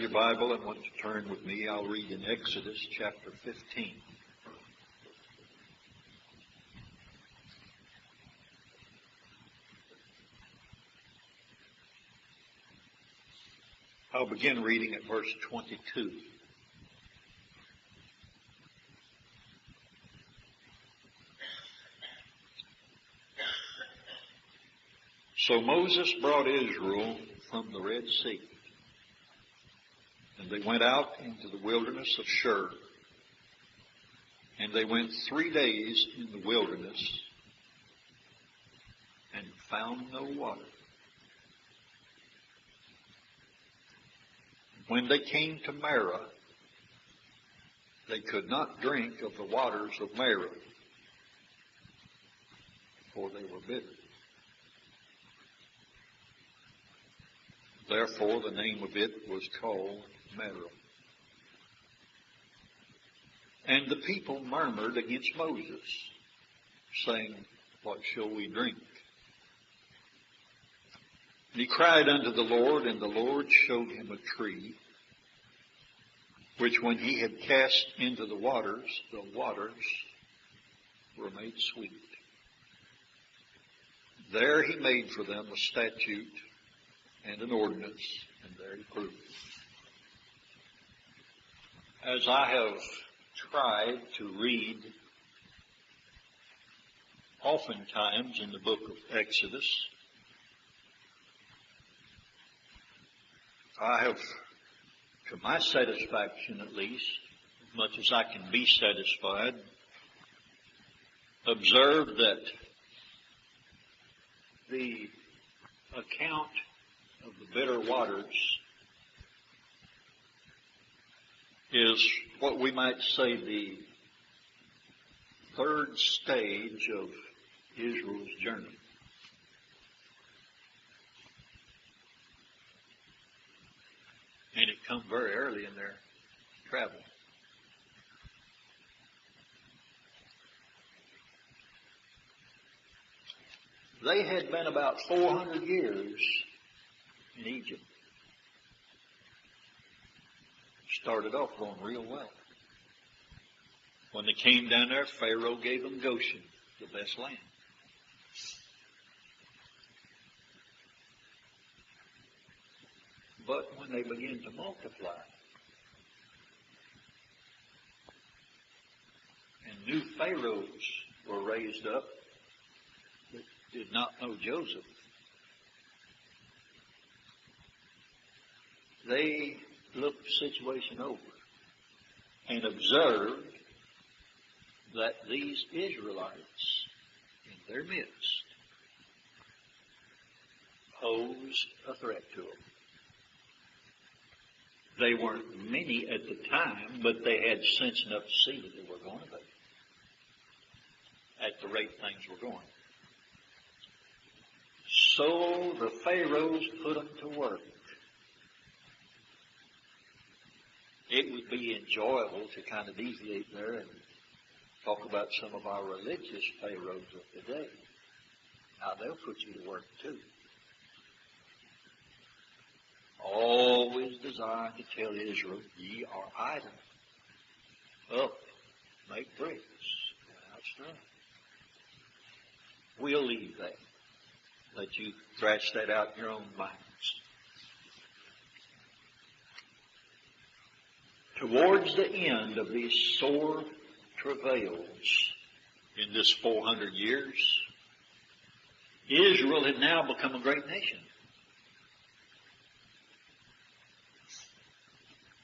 your Bible and want to turn with me, I'll read in Exodus chapter 15. I'll begin reading at verse 22. So Moses brought Israel from the Red Sea, and they went out into the wilderness of Shur, and they went 3 days in the wilderness and found no water. When they came to Marah, they could not drink of the waters of Marah, for they were bitter. Therefore the name of it was called Marah. And the people murmured against Moses, saying, What shall we drink? And he cried unto the Lord, and the Lord showed him a tree, which when he had cast into the waters were made sweet. There he made for them a statute and an ordinance, and there he proved it. As I have tried to read oftentimes in the book of Exodus, I have, to my satisfaction at least, as much as I can be satisfied, observed that the account of the bitter waters is what we might say the third stage of Israel's journey. And it come very early in their travel. They had been about 400 years in Egypt. Started off going real well. When they came down there, Pharaoh gave them Goshen, the best land. But when they began to multiply, and new pharaohs were raised up that did not know Joseph, they looked the situation over and observed that these Israelites in their midst posed a threat to them. They weren't many at the time, but they had sense enough to see that they were going to be at the rate things were going. So the pharaohs put them to work. It would be enjoyable to kind of deviate there and talk about some of our religious pharaohs of today. Now they'll put you to work too. Always desiring to tell Israel, ye are idle. Up, make bricks, and out strong. We'll leave that. Let you thrash that out in your own minds. Towards the end of these sore travails in this 400 years, Israel had now become a great nation.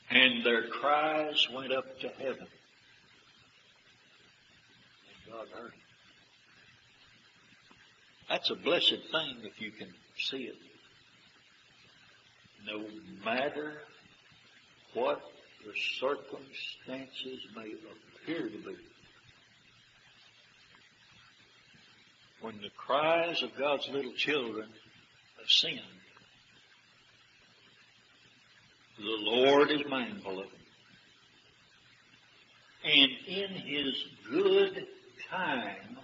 And their cries went up to heaven. And God heard them. That's a blessed thing if you can see it. No matter what the circumstances may appear to be. When the cries of God's little children ascend, the Lord is mindful of them. And in His good time,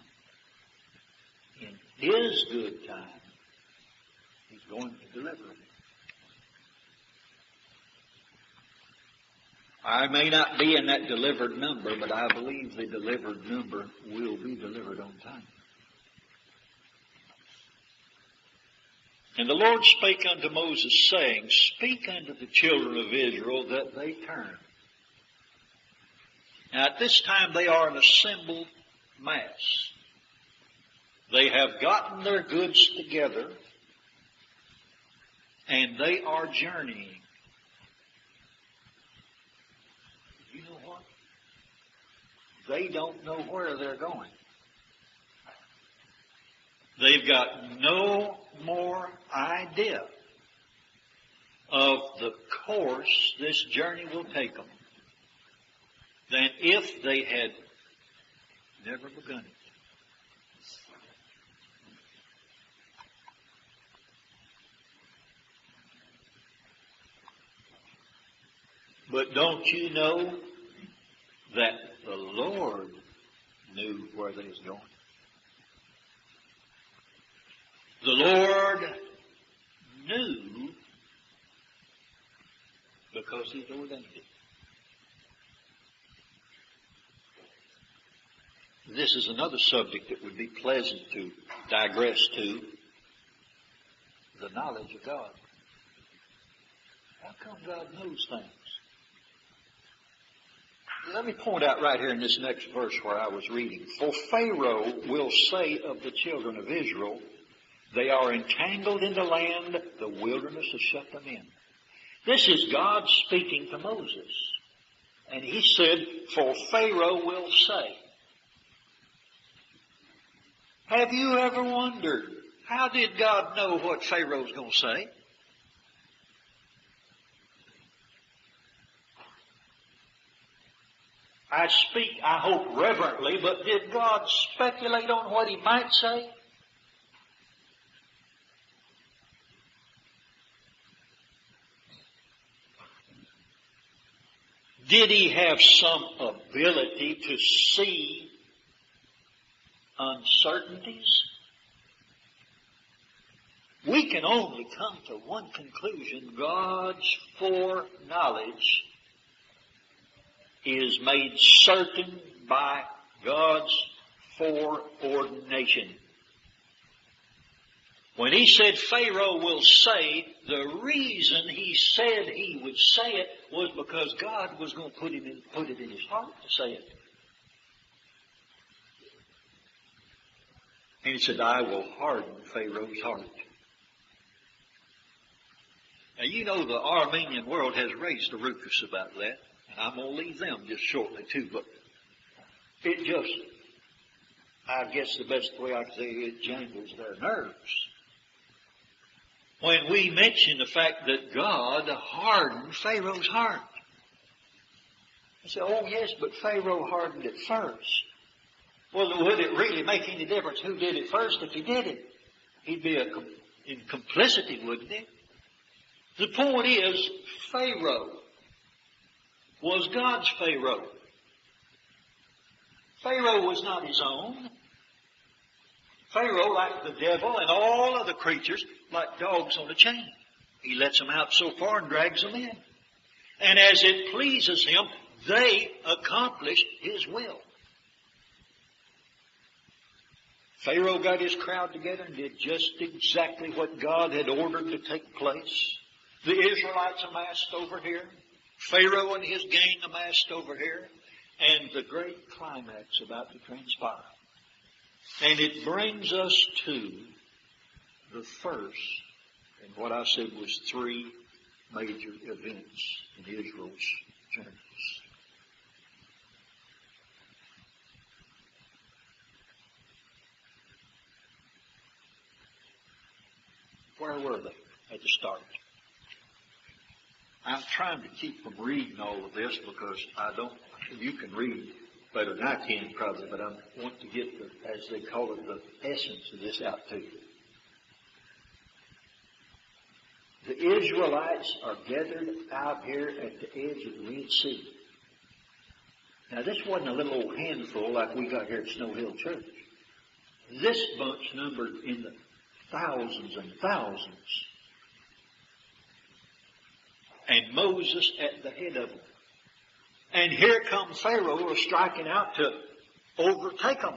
He's going to deliver them. I may not be in that delivered number, but I believe the delivered number will be delivered on time. And the Lord spake unto Moses, saying, Speak unto the children of Israel that they turn. Now at this time they are an assembled mass. They have gotten their goods together, and they are journeying. You know what? They don't know where they're going. They've got no more idea of the course this journey will take them than if they had never begun it. But don't you know that the Lord knew where they was going? The Lord knew because He's ordained it. This is another subject that would be pleasant to digress to, the knowledge of God. How come God knows things? Let me point out right here in this next verse where I was reading. For Pharaoh will say of the children of Israel, they are entangled in the land, the wilderness has shut them in. This is God speaking to Moses. And he said, for Pharaoh will say. Have you ever wondered, how did God know what Pharaoh's going to say? I speak, I hope, reverently, but did God speculate on what He might say? Did He have some ability to see uncertainties? We can only come to one conclusion. God's foreknowledge is made certain by God's foreordination. When He said Pharaoh will say, the reason He said He would say it was because God was going to put it in His heart to say it. And He said, I will harden Pharaoh's heart. Now you know the Armenian world has raised a ruckus about that. And I'm going to leave them just shortly too, but it just, I guess the best way I can say it jangles their nerves. When we mention the fact that God hardened Pharaoh's heart. I say, oh yes, but Pharaoh hardened it first. Well, would it really make any difference who did it first if he did it? He'd be in complicity, wouldn't he? The point is, Pharaoh was God's Pharaoh. Pharaoh was not his own. Pharaoh, like the devil and all other creatures, like dogs on a chain. He lets them out so far and drags them in. And as it pleases him, they accomplish his will. Pharaoh got his crowd together and did just exactly what God had ordered to take place. The Israelites amassed over here. Pharaoh and his gang amassed over here, and the great climax about to transpire. And it brings us to the first, and what I said was 3 major events in Israel's journeys. Where were they at the start? I'm trying to keep from reading all of this because you can read better than I can probably, but I want to get as they call it, the essence of this out to you. The Israelites are gathered out here at the edge of the Red Sea. Now this wasn't a little old handful like we got here at Snow Hill Church. This bunch numbered in the thousands and thousands. And Moses at the head of them. And here come Pharaoh striking out to overtake them.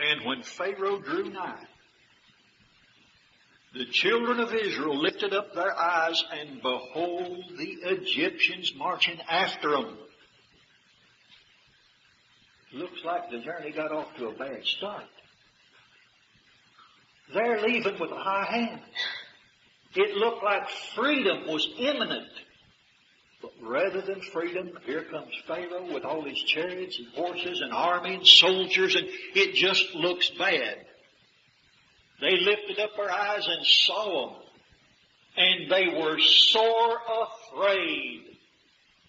And when Pharaoh drew nigh, the children of Israel lifted up their eyes, and behold, the Egyptians marching after them. Looks like the journey got off to a bad start. They're leaving with a high hand. It looked like freedom was imminent. But rather than freedom, here comes Pharaoh with all his chariots and horses and army and soldiers, and it just looks bad. They lifted up their eyes and saw them, and they were sore afraid.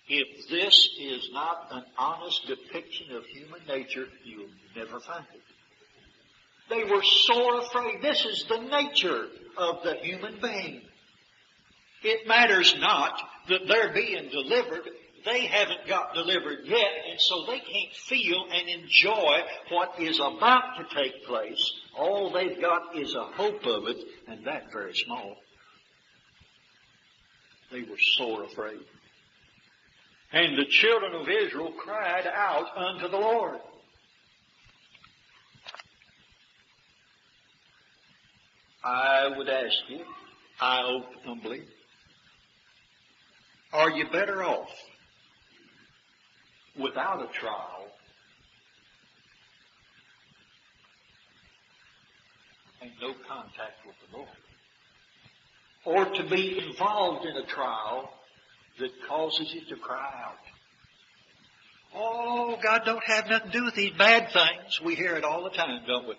If this is not an honest depiction of human nature, you'll never find it. They were sore afraid. This is the nature of the human being. It matters not that they're being delivered. They haven't got delivered yet, and so they can't feel and enjoy what is about to take place. All they've got is a hope of it, and that very small. They were sore afraid. And the children of Israel cried out unto the Lord. I would ask you, I hope humbly, are you better off without a trial and no contact with the Lord? Or to be involved in a trial that causes you to cry out? Oh, God don't have nothing to do with these bad things. We hear it all the time, don't we?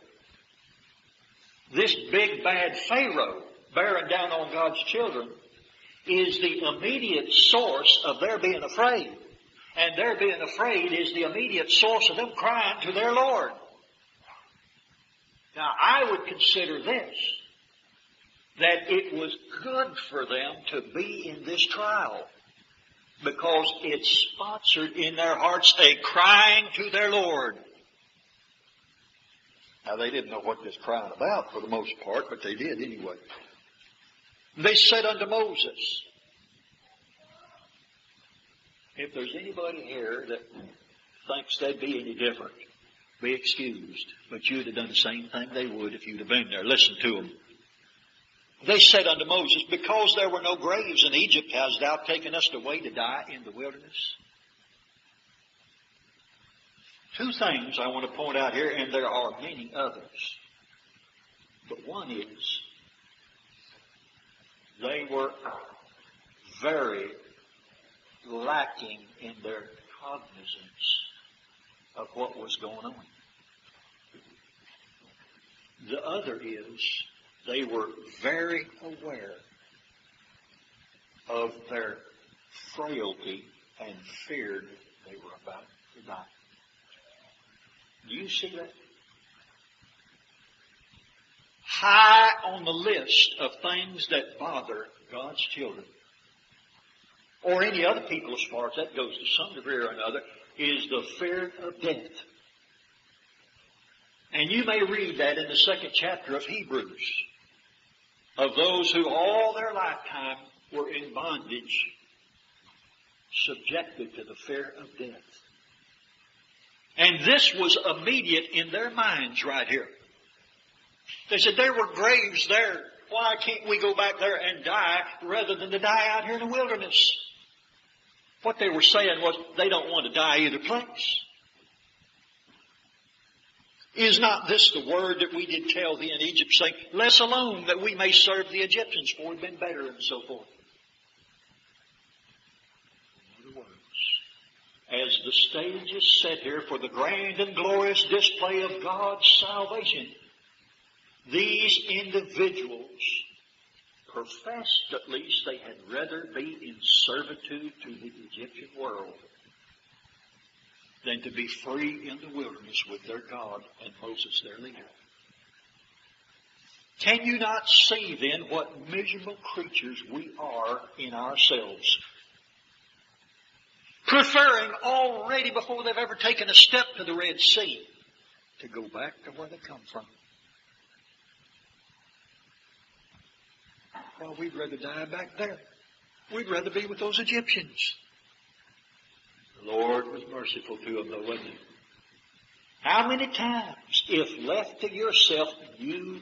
This big bad Pharaoh bearing down on God's children is the immediate source of their being afraid. And their being afraid is the immediate source of them crying to their Lord. Now, I would consider this, that it was good for them to be in this trial, because it sponsored in their hearts a crying to their Lord. Now, they didn't know what this crying about for the most part, but they did anyway. They said unto Moses, if there's anybody here that thinks they'd be any different, be excused. But you'd have done the same thing they would if you'd have been there. Listen to them. They said unto Moses, because there were no graves in Egypt, hast thou taken us away to die in the wilderness? Two things I want to point out here, and there are many others. But one is, they were very lacking in their cognizance of what was going on. The other is, they were very aware of their frailty and feared they were about to die. Do you see that? High on the list of things that bother God's children, or any other people as far as that goes to some degree or another, is the fear of death. And you may read that in the 2nd chapter of Hebrews, of those who all their lifetime were in bondage, subjected to the fear of death. And this was immediate in their minds right here. They said, there were graves there. Why can't we go back there and die rather than to die out here in the wilderness? What they were saying was, they don't want to die either place. Is not this the word that we did tell thee in Egypt, saying, let us alone that we may serve the Egyptians, for we've been better, and so forth. In other words, as the stage is set here for the grand and glorious display of God's salvation, these individuals professed, at least, they had rather be in servitude to the Egyptian world than to be free in the wilderness with their God and Moses, their leader. Can you not see then what miserable creatures we are in ourselves? Preferring already, before they've ever taken a step to the Red Sea, to go back to where they come from. Well, we'd rather die back there. We'd rather be with those Egyptians. The Lord was merciful to them, though, wasn't He? How many times, if left to yourself, you,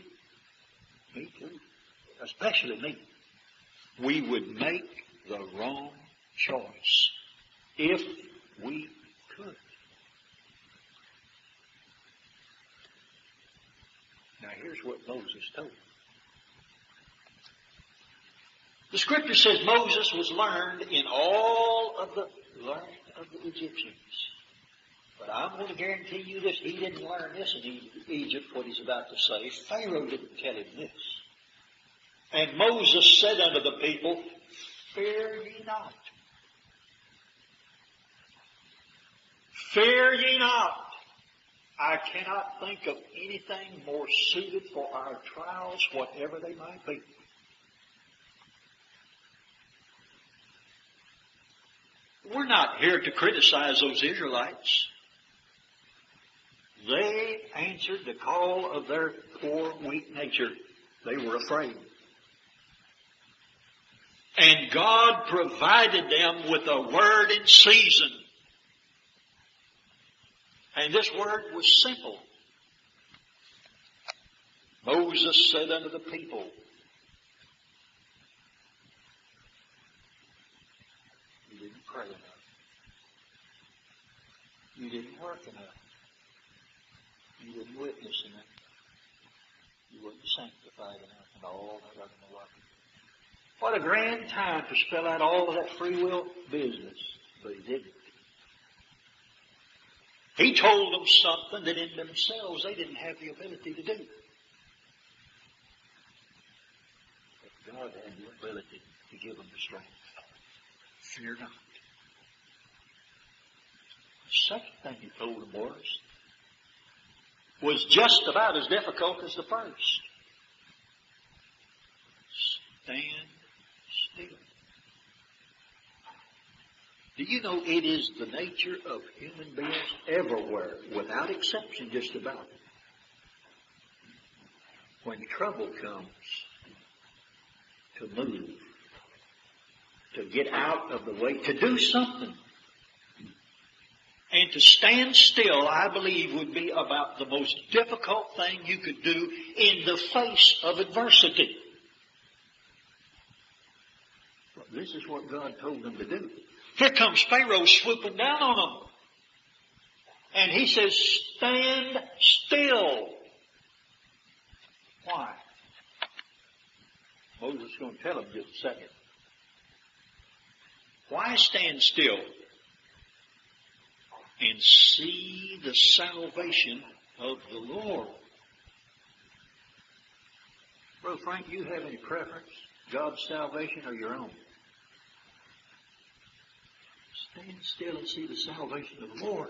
me too, especially me, we would make the wrong choice if we could. Now here's what Moses told them. The Scripture says Moses was learned in all of the learning of the Egyptians. But I'm going to guarantee you this, he didn't learn this in Egypt, what he's about to say. Pharaoh didn't tell him this. And Moses said unto the people, fear ye not. Fear ye not. I cannot think of anything more suited for our trials, whatever they might be. We're not here to criticize those Israelites. They answered the call of their poor, weak nature. They were afraid. And God provided them with a word in season. And this word was simple. Moses said unto the people, you didn't pray enough. You didn't work enough. You didn't witness enough. You weren't sanctified enough and all that other malarkey. What a grand time to spell out all of that free will business. But he didn't. He told them something that in themselves they didn't have the ability to do. But God had the ability to give them the strength. Fear not. The second thing he told them was just about as difficult as the first. Stand still. Do you know it is the nature of human beings everywhere, without exception just about, when trouble comes, to move, to get out of the way, to do something. And to stand still, I believe, would be about the most difficult thing you could do in the face of adversity. Well, this is what God told them to do. Here comes Pharaoh swooping down on them. And he says, stand still. Why? Moses is going to tell them in just a second. Why stand still? And see the salvation of the Lord. Brother Frank, you have any preference? God's salvation or your own? Stand still and see the salvation of the Lord.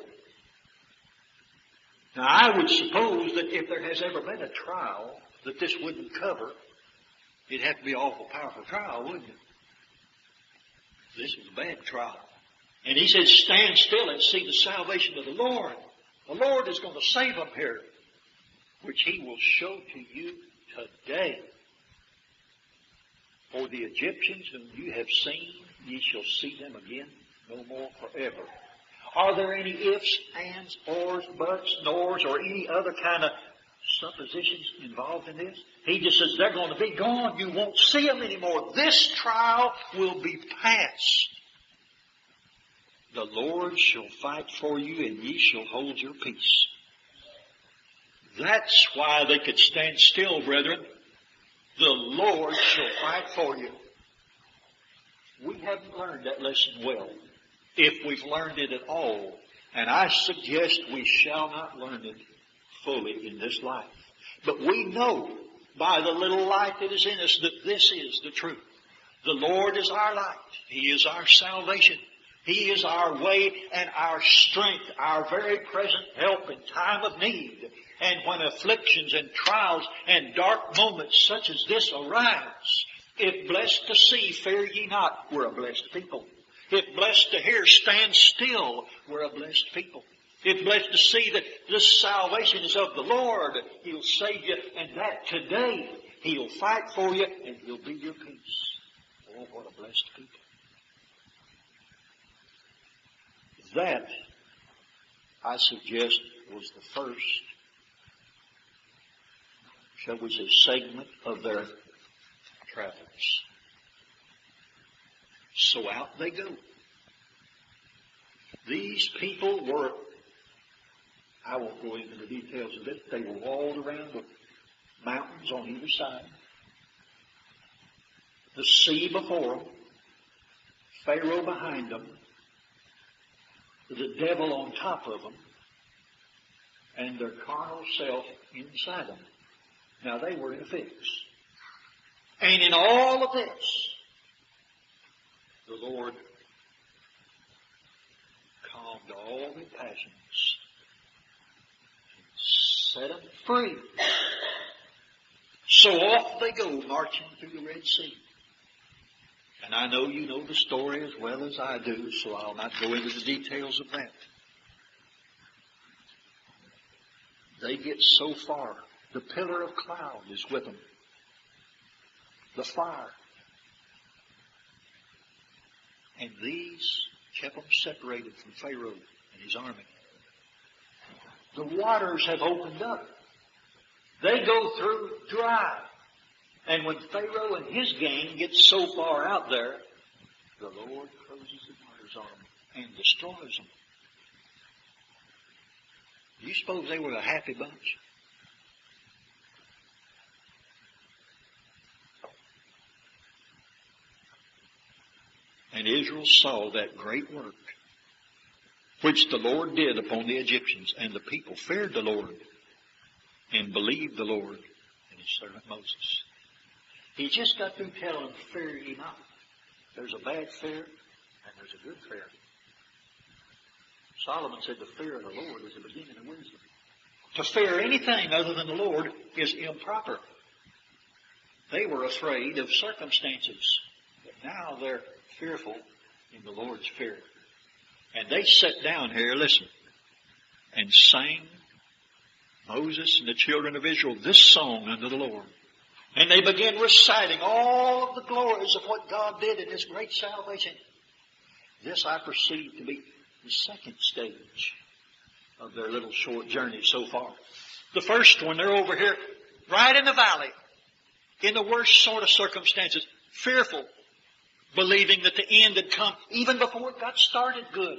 Now, I would suppose that if there has ever been a trial that this wouldn't cover, it'd have to be an awful powerful trial, wouldn't it? This was a bad trial. And he said, stand still and see the salvation of the Lord. The Lord is going to save them here, which he will show to you today. For the Egyptians whom you have seen, ye shall see them again no more forever. Are there any ifs, ands, ors, buts, nors, or any other kind of suppositions involved in this? He just says they're going to be gone. You won't see them anymore. This trial will be past. The Lord shall fight for you, and ye shall hold your peace. That's why they could stand still, brethren. The Lord shall fight for you. We haven't learned that lesson well, if we've learned it at all. And I suggest we shall not learn it fully in this life. But we know by the little light that is in us that this is the truth. The Lord is our light. He is our salvation. He is our way and our strength, our very present help in time of need. And when afflictions and trials and dark moments such as this arise, if blessed to see, fear ye not, we're a blessed people. If blessed to hear, stand still, we're a blessed people. If blessed to see that this salvation is of the Lord, He'll save you, and that today He'll fight for you, and He'll be your peace. Oh, what a blessed people. That, I suggest, was the first, shall we say, segment of their travels. So out they go. These people were, I won't go into the details of it, they were walled around with mountains on either side, the sea before them, Pharaoh behind them, the devil on top of them, and their carnal self inside them. Now they were in a fix. And in all of this, the Lord calmed all their passions and set them free. So off they go, marching through the Red Sea. And I know you know the story as well as I do, so I'll not go into the details of that. They get so far. The pillar of cloud is with them. The fire. And these kept them separated from Pharaoh and his army. The waters have opened up. They go through dry. And when Pharaoh and his gang get so far out there, the Lord closes the waters on them and destroys them. Do you suppose they were a happy bunch? And Israel saw that great work which the Lord did upon the Egyptians, and the people feared the Lord and believed the Lord and his servant Moses. He just got through telling them, fear ye not. There's a bad fear and there's a good fear. Solomon said the fear of the Lord is the beginning of wisdom. To fear anything other than the Lord is improper. They were afraid of circumstances, but now they're fearful in the Lord's fear. And they sat down here, listen, and sang, Moses and the children of Israel, this song unto the Lord. And they began reciting all of the glories of what God did in this great salvation. This I perceive to be the second stage of their little short journey so far. The first one, they're over here, right in the valley, in the worst sort of circumstances, fearful, believing that the end had come even before it got started good.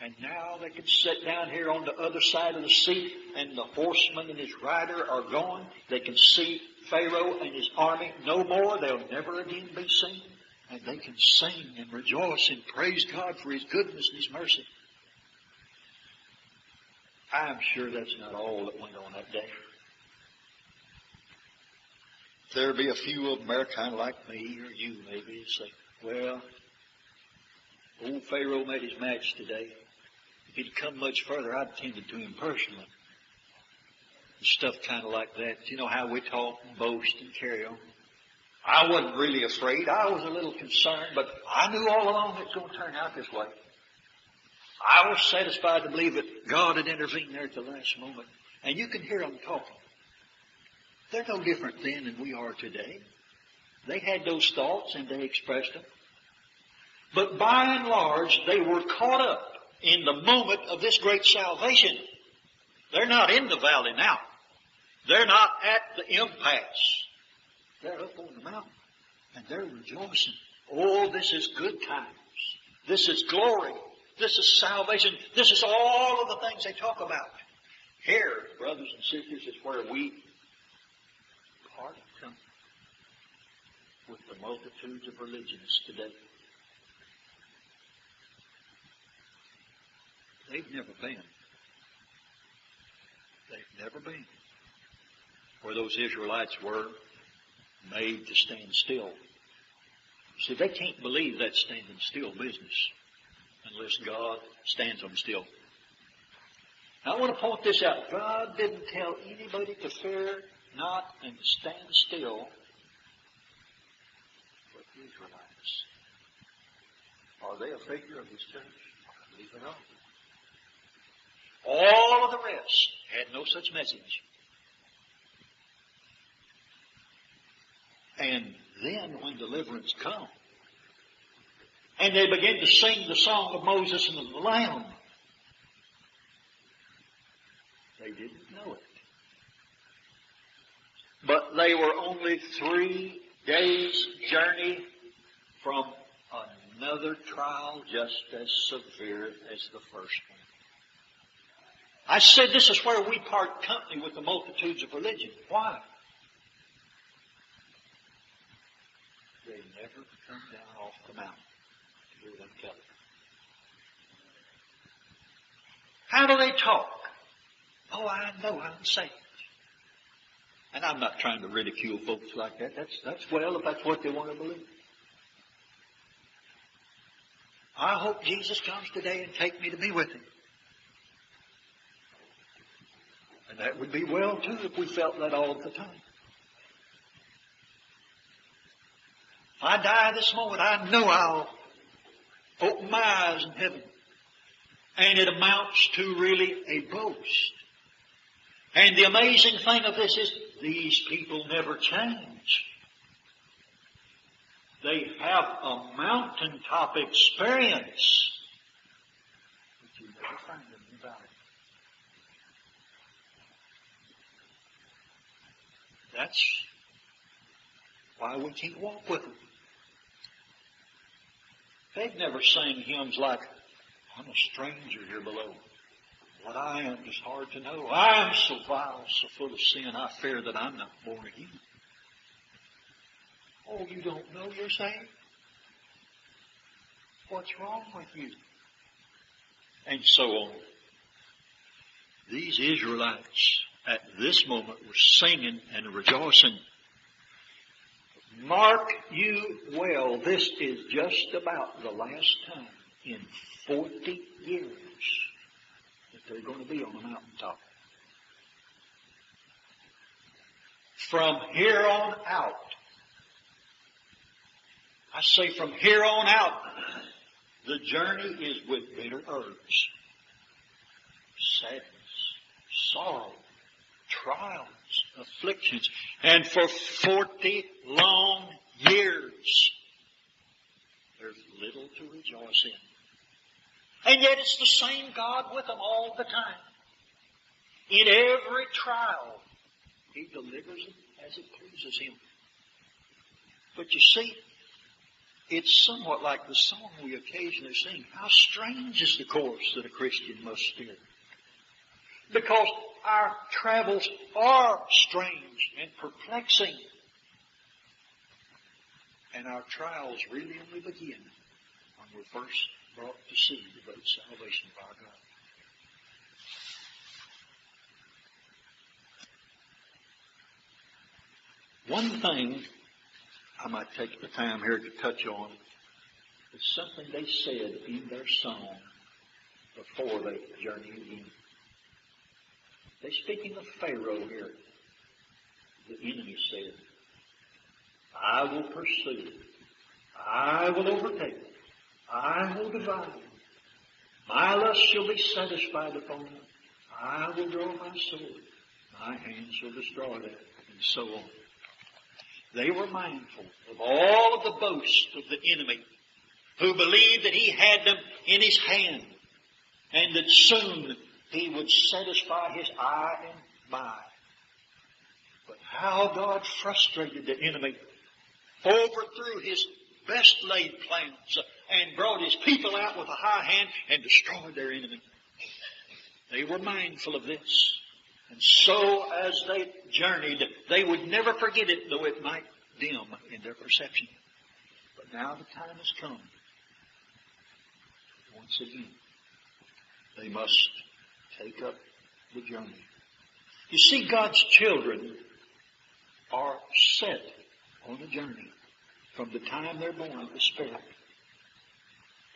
And now they can sit down here on the other side of the sea, and the horseman and his rider are gone. They can see Pharaoh and his army no more. They'll never again be seen. And they can sing and rejoice and praise God for his goodness and his mercy. I'm sure that's not all that went on that day. There'll be a few of them there kind of like me or you maybe say, well, old Pharaoh made his match today. If he'd come much further, I'd tended to him personally. And stuff kind of like that. You know how we talk and boast and carry on. I wasn't really afraid. I was a little concerned, but I knew all along it was going to turn out this way. I was satisfied to believe that God had intervened there at the last moment. And you can hear them talking. They're no different then than we are today. They had those thoughts and they expressed them. But by and large, they were caught up in the moment of this great salvation. They're not in the valley now. They're not at the impasse. They're up on the mountain and they're rejoicing. Oh, this is good times. This is glory. This is salvation. This is all of the things they talk about. Here, brothers and sisters, is where we part company with the multitudes of religions today. They've never been. They've never been where those Israelites were made to stand still. See, they can't believe that standing still business unless God stands them still. Now, I want to point this out. God didn't tell anybody to fear not and to stand still but the Israelites. Are they a figure of His church? I believe they are. All of the rest had no such message. And then when deliverance comes, And they began to sing the song of Moses and the Lamb. They didn't know it. But they were only 3 days' journey from another trial just as severe as the first one. I said this is where we part company with the multitudes of religion. Why? They never come down off the mountain to hear them tell it. How do they talk? Oh, I know I'm saved. And I'm not trying to ridicule folks like that. That's well, if that's what they want to believe. I hope Jesus comes today and take me to be with Him. And that would be well, too, if we felt that all the time. If I die this moment, I know I'll open my eyes in heaven. And it amounts to really a boast. And the amazing thing of this is, these people never change. They have a mountaintop experience, but you never find them in the valley. That's why we can't walk with them. They've never sang hymns like, I'm a stranger here below. What I am is hard to know. I am so vile, so full of sin, I fear that I'm not born again. Oh, you don't know you're saved? What's wrong with you? And so on. These Israelites at this moment were singing and rejoicing. Mark you well, this is just about the last time in 40 years that they're going to be on the mountaintop. From here on out, I say from here on out, the journey is with bitter herbs, sadness, sorrow, trials, afflictions, and for 40 long years, there's little to rejoice in. And yet it's the same God with them all the time. In every trial, He delivers them as it pleases Him. But you see, it's somewhat like the song we occasionally sing. How strange is the course that a Christian must steer. Because our travels are strange and perplexing. And our trials really only begin when we're first brought to see the great salvation of our God. One thing I might take the time here to touch on is something they said in their song before they journeyed in. They're speaking of Pharaoh here. The enemy said, I will pursue. I will overtake. I will divide. My lust shall be satisfied upon them. I will draw my sword. My hand shall destroy them. And so on. They were mindful of all of the boasts of the enemy, who believed that he had them in his hand, and that soon he would satisfy his eye and mind. But how God frustrated the enemy, overthrew his best laid plans, and brought his people out with a high hand and destroyed their enemy. They were mindful of this. And so as they journeyed, they would never forget it, though it might dim in their perception. But now the time has come. Once again, they must take up the journey. You see, God's children are set on a journey from the time they're born of the Spirit.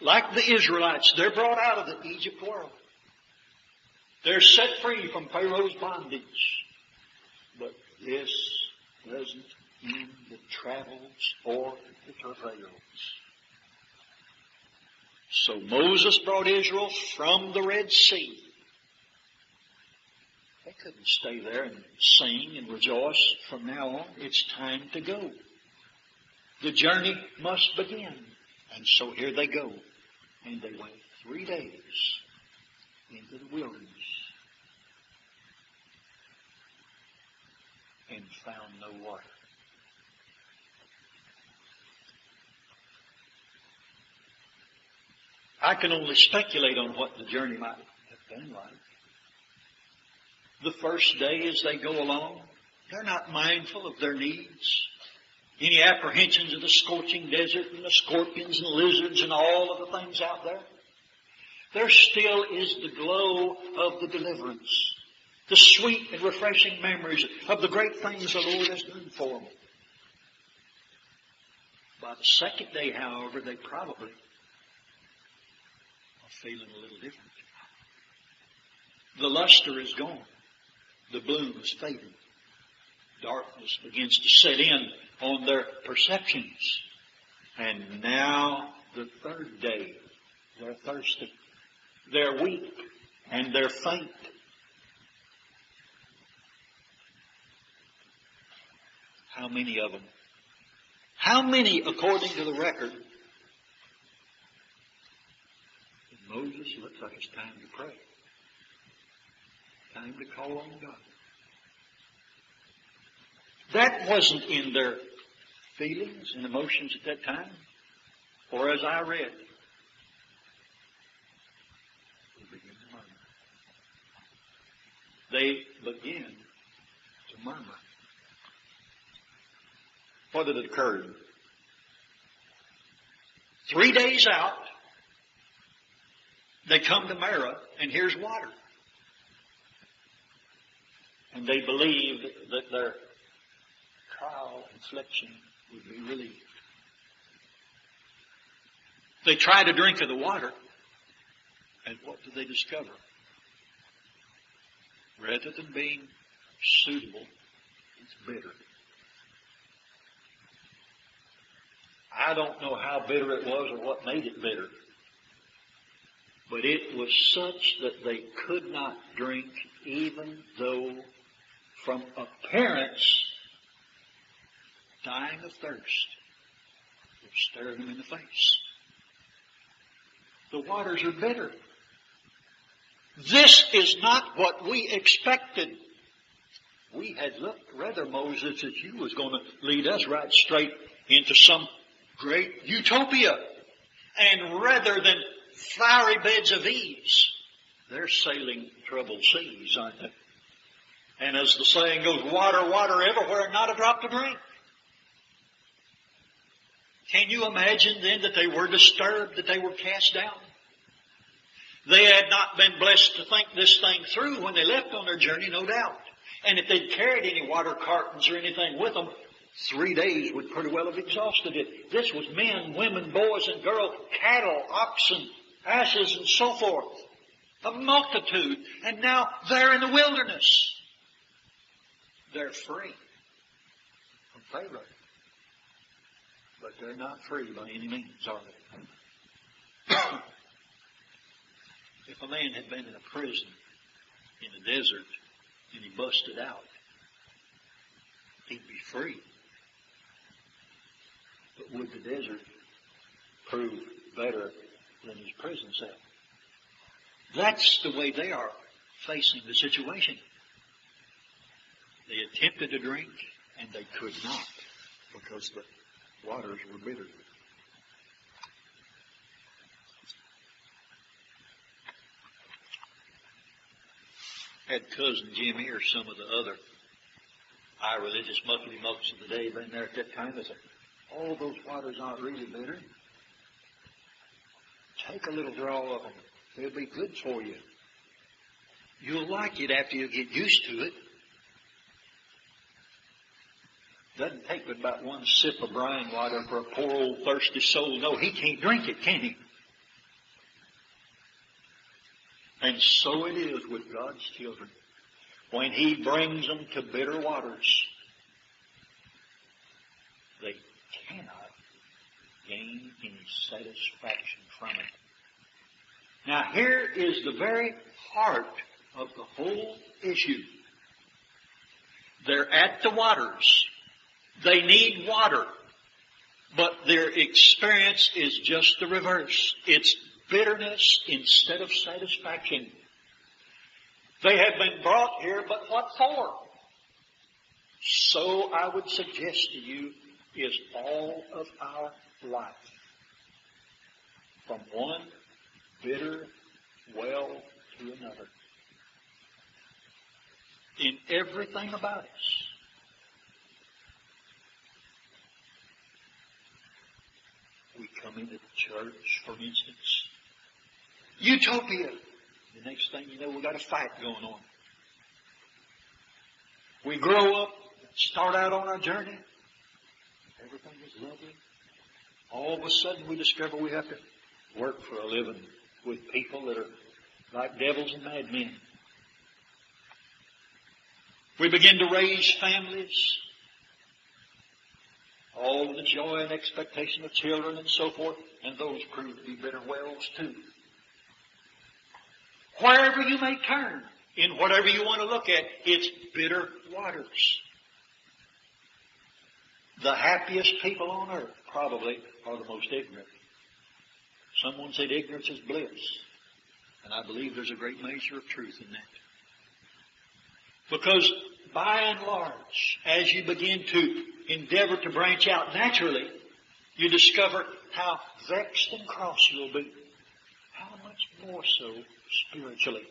Like the Israelites, they're brought out of the Egypt world. They're set free from Pharaoh's bondage. But this doesn't end the travels or the travails. So Moses brought Israel from the Red Sea. They couldn't stay there and sing and rejoice from now on. It's time to go. The journey must begin. And so here they go. And they went 3 days into the wilderness and found no water. I can only speculate on what the journey might have been like. The first day as they go along, they're not mindful of their needs. Any apprehensions of the scorching desert and the scorpions and lizards and all of the things out there? There still is the glow of the deliverance, the sweet and refreshing memories of the great things the Lord has done for them. By the second day, however, they probably are feeling a little different. The luster is gone. The bloom is fading. Darkness begins to set in on their perceptions. And now, the third day, they're thirsty. They're weak and they're faint. How many of them? How many, according to the record, Moses, looks like it's time to pray. Time to call on God. That wasn't in their feelings and emotions at that time. Or as I read, they begin to murmur. What had occurred? 3 days out, they come to Marah, and here's water. And they believed that their trial and affliction would be relieved. They try to drink of the water, and what do they discover? Rather than being suitable, it's bitter. I don't know how bitter it was or what made it bitter. But it was such that they could not drink, even though from appearance, dying of thirst was staring them in the face. The waters are bitter. This is not what we expected. We had looked rather, Moses, that you was going to lead us right straight into some great utopia. And rather than flowery beds of ease, they're sailing troubled seas, aren't they? And as the saying goes, water, water everywhere, not a drop to drink. Can you imagine then that they were disturbed, that they were cast down? They had not been blessed to think this thing through when they left on their journey, no doubt. And if they'd carried any water cartons or anything with them, 3 days would pretty well have exhausted it. This was men, women, boys and girls, cattle, oxen, asses, and so forth. A multitude. And now they're in the wilderness. They're free from Pharaoh. But they're not free by any means, are they? If a man had been in a prison in the desert and he busted out, he'd be free. But would the desert prove better than his prison cell? That's the way they are facing the situation. They attempted to drink and they could not because the waters were bitter. Had Cousin Jimmy or some of the other irreligious muckety-mucks of the day been there at that time, they said, "Oh, those waters aren't really bitter. Take a little draw of them. They'll be good for you. You'll like it after you get used to it." Doesn't take but about one sip of brine water for a poor old thirsty soul. No, he can't drink it, can he? And so it is with God's children. When He brings them to bitter waters, they cannot gain any satisfaction from it. Now here is the very heart of the whole issue. They're at the waters. They need water. But their experience is just the reverse. It's bitterness instead of satisfaction. They have been brought here, but what for? So I would suggest to you is all of our life. From one bitter well to another. In everything about us. We come into the church, for instance. Utopia. The next thing you know, we've got a fight going on. We grow up, start out on our journey. Everything is lovely. All of a sudden we discover we have to work for a living with people that are like devils and madmen. We begin to raise families. All the joy and expectation of children and so forth, and those prove to be bitter wells too. Wherever you may turn, in whatever you want to look at, it's bitter waters. The happiest people on earth probably are the most ignorant. Someone said ignorance is bliss. And I believe there's a great measure of truth in that. Because by and large, as you begin to endeavor to branch out naturally, you discover how vexed and cross you'll be. How much more so spiritually.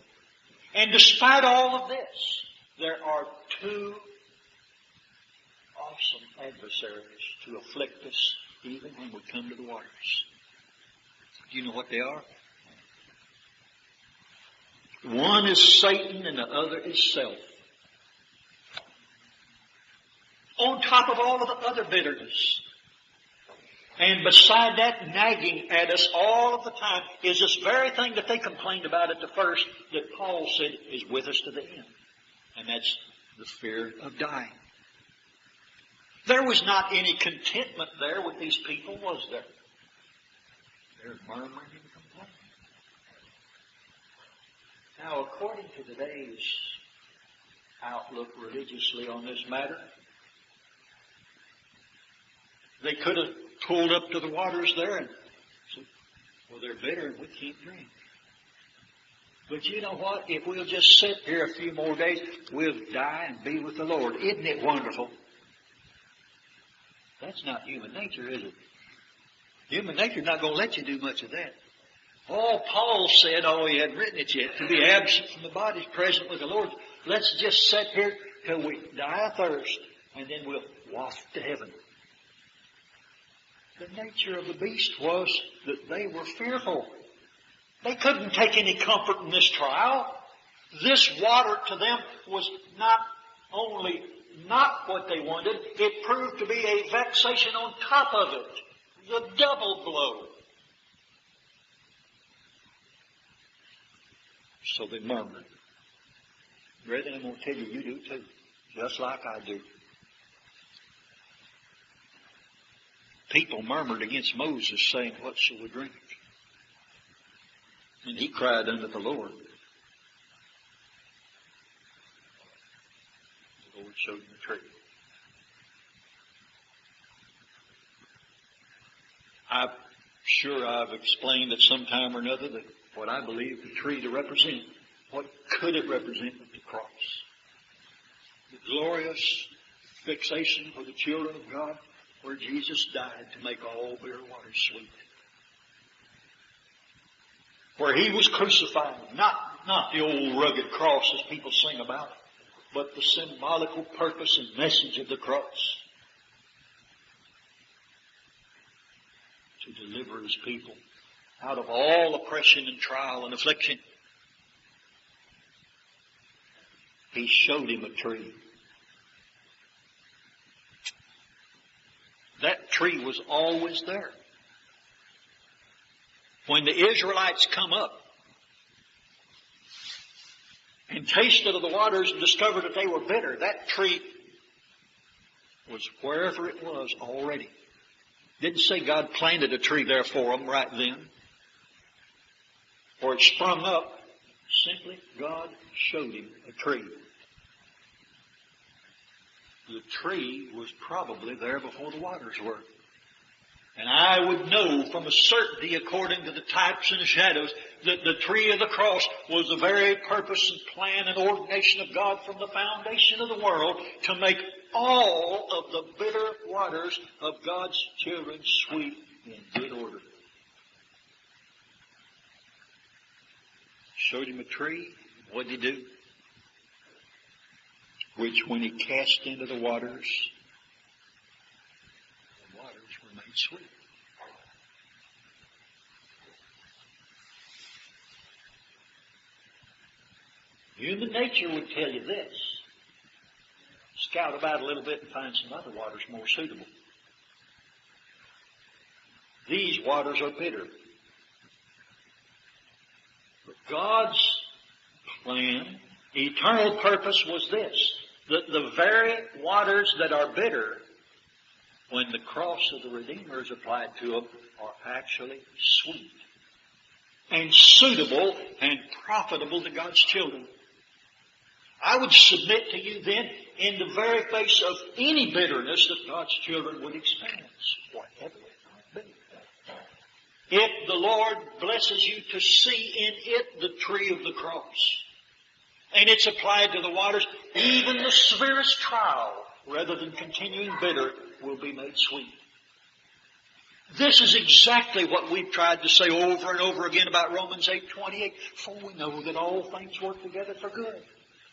And despite all of this, there are two awesome adversaries to afflict us even when we come to the waters. Do you know what they are? One is Satan and the other is self. On top of all of the other bitterness. And beside that, nagging at us all of the time is this very thing that they complained about at the first that Paul said is with us to the end. And that's the fear of dying. There was not any contentment there with these people, was there? They're murmuring and complaining. Now, according to today's outlook religiously on this matter, they could have pulled up to the waters there and said, well, they're bitter and we can't drink. But you know what? If we'll just sit here a few more days, we'll die and be with the Lord. Isn't it wonderful? That's not human nature, is it? Human nature's not going to let you do much of that. Oh, Paul said, he hadn't written it yet, to be absent from the body is present with the Lord. Let's just sit here till we die of thirst, and then we'll waft to heaven. The nature of the beast was that they were fearful. They couldn't take any comfort in this trial. This water to them was not only not what they wanted, it proved to be a vexation on top of it. The double blow. So they murmured. Brethren, I'm going to tell you, you do too. Just like I do. People murmured against Moses, saying, what shall we drink? And he cried unto the Lord. The Lord showed him the tree. I'm sure I've explained at some time or another that what I believe the tree to represent. What could it represent but the cross? The glorious fixation for the children of God where Jesus died to make all bitter waters sweet. Where He was crucified, not the old rugged cross as people sing about, but the symbolical purpose and message of the cross. To deliver His people out of all oppression and trial and affliction. He showed him a tree. That tree was always there. When the Israelites come up and tasted of the waters and discovered that they were bitter, that tree was wherever it was already. Didn't say God planted a tree there for them right then, or it sprung up. Simply, God showed him a tree. The tree was probably there before the waters were. And I would know from a certainty, according to the types and the shadows, that the tree of the cross was the very purpose and plan and ordination of God from the foundation of the world to make all of the bitter waters of God's children sweet in good order. Showed him a tree. What did he do? Which when he cast into the waters were made sweet. Human nature would tell you this. Scout about a little bit and find some other waters more suitable. These waters are bitter. But God's plan, eternal purpose was this, that the very waters that are bitter, when the cross of the Redeemer is applied to them, are actually sweet and suitable and profitable to God's children. I would submit to you then, in the very face of any bitterness that God's children would experience, whatever it might be, if the Lord blesses you to see in it the tree of the cross, and it's applied to the waters, even the severest trial, rather than continuing bitter, will be made sweet. This is exactly what we've tried to say over and over again about Romans 8:28. For we know that all things work together for good,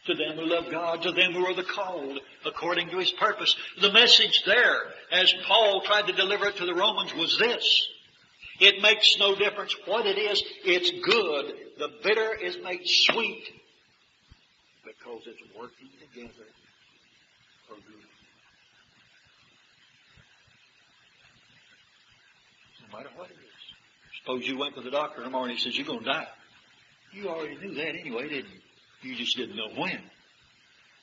to them who love God, to them who are the called, according to His purpose. The message there, as Paul tried to deliver it to the Romans, was this. It makes no difference what it is. It's good. The bitter is made sweet because it's working together for good. No matter what it is. Suppose you went to the doctor in the morning and he says, you're going to die. You already knew that anyway, didn't you? You just didn't know when.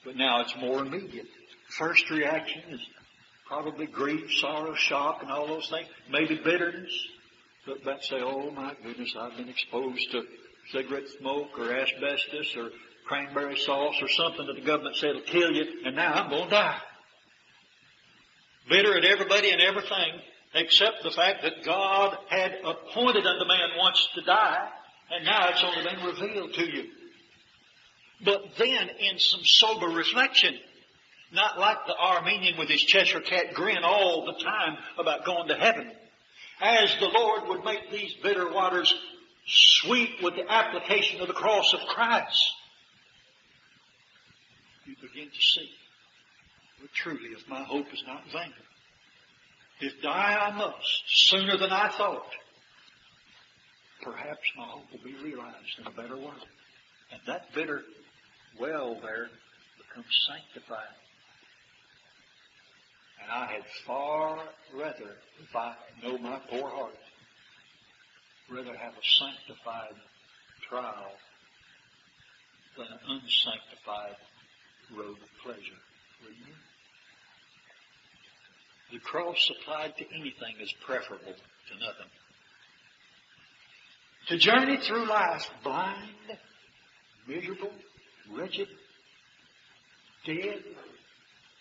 But now it's more immediate. First reaction is probably grief, sorrow, shock, and all those things. Maybe bitterness. Look back and say, oh my goodness, I've been exposed to cigarette smoke or asbestos or cranberry sauce or something that the government said will kill you, and now I'm going to die. Bitter at everybody and everything, except the fact that God had appointed unto man once to die, and now it's only been revealed to you. But then, in some sober reflection, not like the Armenian with his Cheshire cat grin all the time about going to heaven, as the Lord would make these bitter waters sweet with the application of the cross of Christ, you begin to see, well, truly, if my hope is not vain, if die I must sooner than I thought, perhaps my hope will be realized in a better world. And that bitter well there becomes sanctified. And I had far rather, if I know my poor heart, rather have a sanctified trial than an unsanctified road of pleasure. Wouldn't you? The cross applied to anything is preferable to nothing. To journey through life blind, miserable, wretched, dead,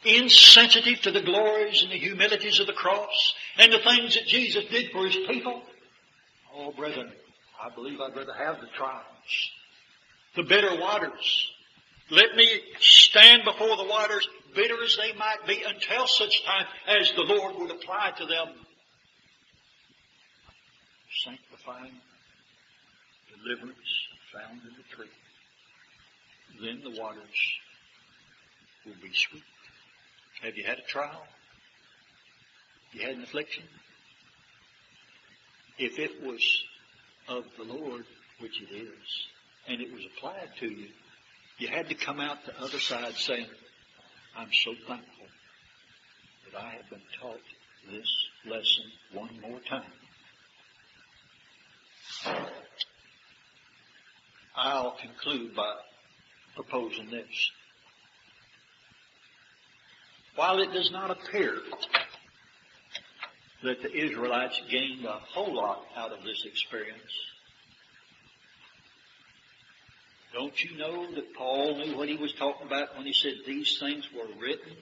insensitive to the glories and the humilities of the cross and the things that Jesus did for His people. Oh, brethren, I believe I'd rather have the trials, the bitter waters. Let me stand before the waters, bitter as they might be, until such time as the Lord would apply to them sanctifying deliverance found in the tree. Then the waters will be sweet. Have you had a trial? You had an affliction? If it was of the Lord, which it is, and it was applied to you, you had to come out the other side saying, I'm so thankful that I have been taught this lesson one more time. I'll conclude by proposing this. While it does not appear that the Israelites gained a whole lot out of this experience, don't you know that Paul knew what he was talking about when he said these things were written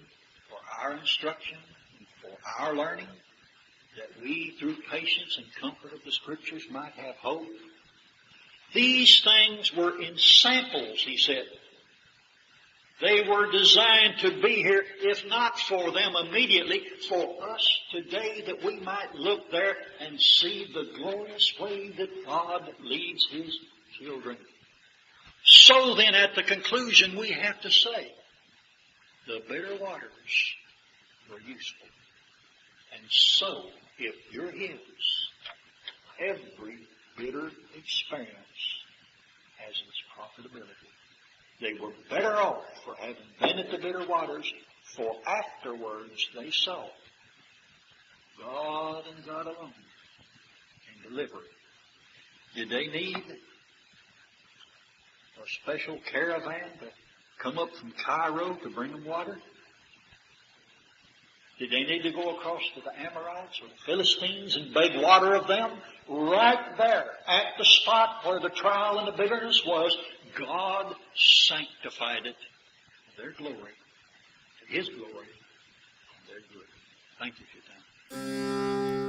for our instruction and for our learning? that we, through patience and comfort of the Scriptures, might have hope. These things were in samples, he said. They were designed to be here, if not for them immediately, for us today, that we might look there and see the glorious way that God leads His children. So then, at the conclusion, we have to say, the bitter waters were useful. And so, if you're His, every bitter experience has its profitability. They were better off for having been at the bitter waters, for afterwards they saw God and God alone can deliver. Did they need a special caravan to come up from Cairo to bring them water? Did they need to go across to the Amorites or the Philistines and beg water of them? Right there, at the spot where the trial and the bitterness was, God sanctified it to their glory, to His glory, and their good. Thank you for your time.